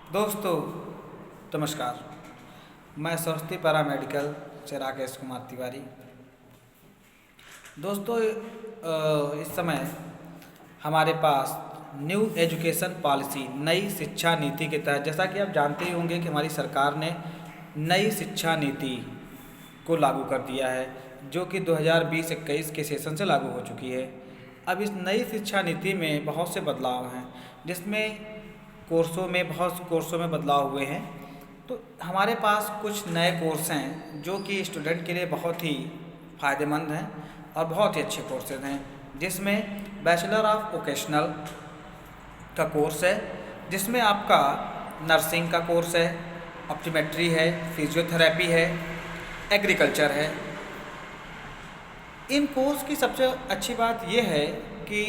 दोस्तों नमस्कार। मैं सरस्वती पैरामेडिकल से राकेश कुमार तिवारी। दोस्तों इस समय हमारे पास न्यू एजुकेशन पॉलिसी नई शिक्षा नीति के तहत, जैसा कि आप जानते ही होंगे कि हमारी सरकार ने नई शिक्षा नीति को लागू कर दिया है, जो कि 2020-21 के सेशन से लागू हो चुकी है। अब इस नई शिक्षा नीति में बहुत से बदलाव हैं, जिसमें बहुत कोर्सों में बदलाव हुए हैं। तो हमारे पास कुछ नए कोर्स हैं जो कि स्टूडेंट के लिए बहुत ही फ़ायदेमंद हैं और बहुत ही अच्छे कोर्सेज हैं, जिसमें बैचलर ऑफ वोकेशनल का कोर्स है, जिसमें आपका नर्सिंग का कोर्स है, ऑप्टोमेट्री है, फिजियोथेरेपी है, एग्रीकल्चर है। इन कोर्स की सबसे अच्छी बात यह है कि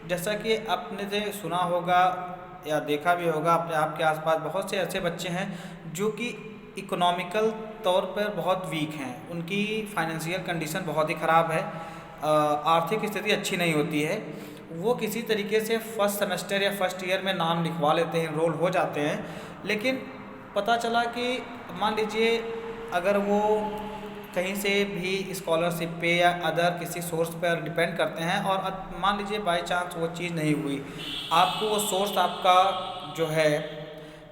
जैसा कि आपने से सुना होगा या देखा भी होगा, अपने आपके आसपास बहुत से ऐसे बच्चे हैं जो कि इकोनॉमिकल तौर पर बहुत वीक हैं, उनकी फाइनेंशियल कंडीशन बहुत ही ख़राब है, आर्थिक स्थिति अच्छी नहीं होती है। वो किसी तरीके से फर्स्ट सेमेस्टर या फर्स्ट ईयर में नाम लिखवा लेते हैं, एनरोल हो जाते हैं, लेकिन पता चला कि मान लीजिए अगर वो कहीं से भी स्कॉलरशिप पे या अदर किसी सोर्स पर डिपेंड करते हैं और मान लीजिए बाय चांस वो चीज़ नहीं हुई, आपको वो सोर्स आपका जो है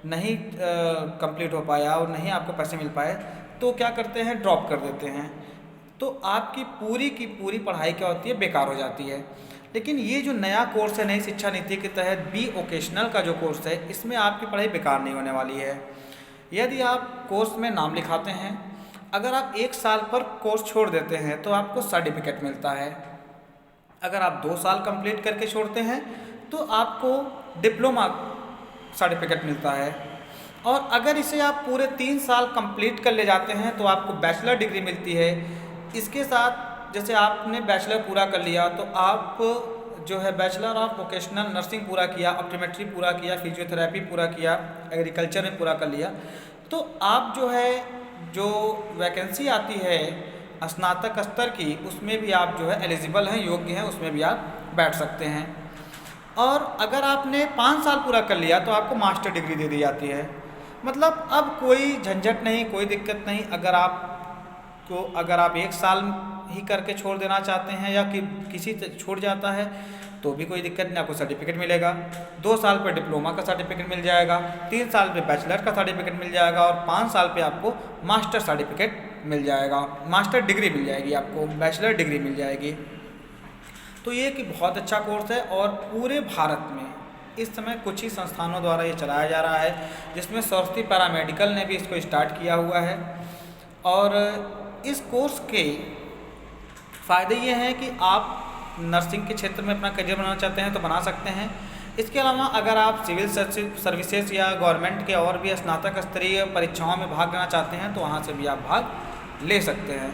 नहीं कंप्लीट हो पाया और नहीं आपको पैसे मिल पाए, तो क्या करते हैं, ड्रॉप कर देते हैं। तो आपकी पूरी की पूरी पढ़ाई क्या होती है, बेकार हो जाती है। लेकिन ये जो नया कोर्स है नई शिक्षा नीति के तहत बी वोकेशनल का जो कोर्स है, इसमें आपकी पढ़ाई बेकार नहीं होने वाली है। यदि आप कोर्स में नाम लिखाते हैं, अगर आप 1 साल पर कोर्स छोड़ देते हैं तो आपको सर्टिफिकेट मिलता है। अगर आप 2 साल कंप्लीट करके छोड़ते हैं तो आपको डिप्लोमा सर्टिफिकेट मिलता है, और अगर इसे आप पूरे 3 साल कंप्लीट कर ले जाते हैं तो आपको बैचलर डिग्री मिलती है। इसके साथ जैसे आपने बैचलर पूरा कर लिया तो आप जो है बैचलर ऑफ वोकेशनल नर्सिंग पूरा किया, ऑप्टोमेट्री पूरा किया, फिजियोथेरेपी पूरा किया, एग्रीकल्चर में पूरा कर लिया, तो आप जो वैकेंसी आती है स्नातक स्तर की, उसमें भी आप जो है एलिजिबल हैं, योग्य हैं, उसमें भी आप बैठ सकते हैं। और अगर आपने 5 साल पूरा कर लिया तो आपको मास्टर डिग्री दे दी जाती है। मतलब अब कोई झंझट नहीं, कोई दिक्कत नहीं। अगर आप 1 साल ही करके छोड़ देना चाहते हैं या कि किसी छूट जाता है तो भी कोई दिक्कत नहीं, आपको सर्टिफिकेट मिलेगा। 2 साल पर डिप्लोमा का सर्टिफिकेट मिल जाएगा, 3 साल पे बैचलर का सर्टिफिकेट मिल जाएगा और 5 साल पे आपको मास्टर सर्टिफिकेट मिल जाएगा, मास्टर डिग्री मिल जाएगी, आपको बैचलर डिग्री मिल जाएगी। तो ये कि बहुत अच्छा कोर्स है और पूरे भारत में इस समय कुछ ही संस्थानों द्वारा ये चलाया जा रहा है, जिसमें सरस्वती पैरामेडिकल ने भी इसको स्टार्ट किया हुआ है। और इस कोर्स के फ़ायदे ये हैं कि आप नर्सिंग के क्षेत्र में अपना करियर बनाना चाहते हैं तो बना सकते हैं। इसके अलावा अगर आप सिविल सर्विसेज या गवर्नमेंट के और भी स्नातक स्तरीय परीक्षाओं में भाग लेना चाहते हैं तो वहाँ से भी आप भाग ले सकते हैं।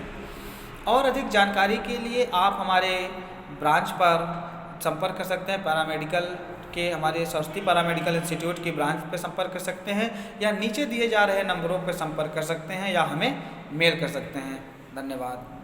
और अधिक जानकारी के लिए आप हमारे ब्रांच पर संपर्क कर सकते हैं। पैरामेडिकल के हमारे सरस्वती पैरामेडिकल इंस्टीट्यूट की ब्रांच पर संपर्क कर सकते हैं, या नीचे दिए जा रहे नंबरों पर संपर्क कर सकते हैं, या हमें मेल कर सकते हैं। धन्यवाद।